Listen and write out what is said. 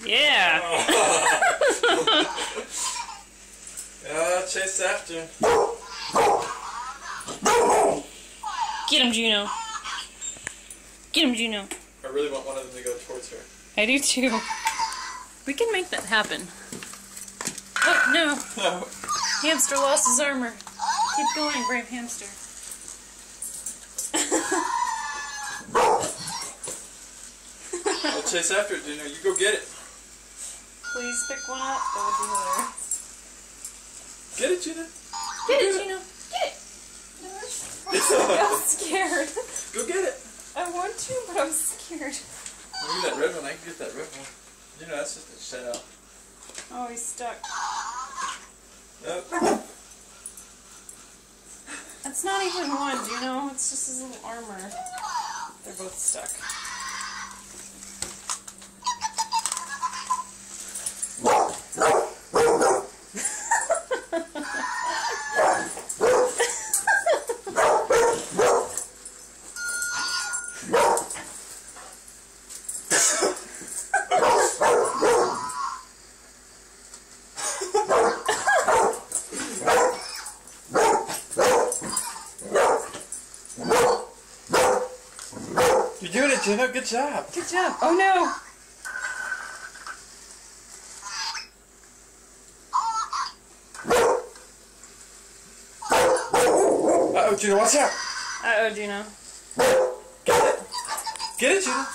Yeah. Chase after. Get him, Juno. Get him, Juno. I really want one of them to go towards her. I do too. We can make that happen. Oh, no. No. Hamster lost his armor. Keep going, brave hamster. I'll chase after it, Juno. You go get it. Please pick one up. That would be hilarious. Get it, Juno. Get it, Juno. Get it. I'm scared. Go get it. I want to, but I'm scared. Maybe that red one. I can get that red one. You know, that's just a shut out. Oh, he's stuck. Nope. That's not even one, Juno. It's just his little armor. They're both stuck. You're doing it, Juno. Good job. Good job. Oh no! Uh-oh, Juno. Watch out. Uh-oh, Juno. Get it. Get it, Juno.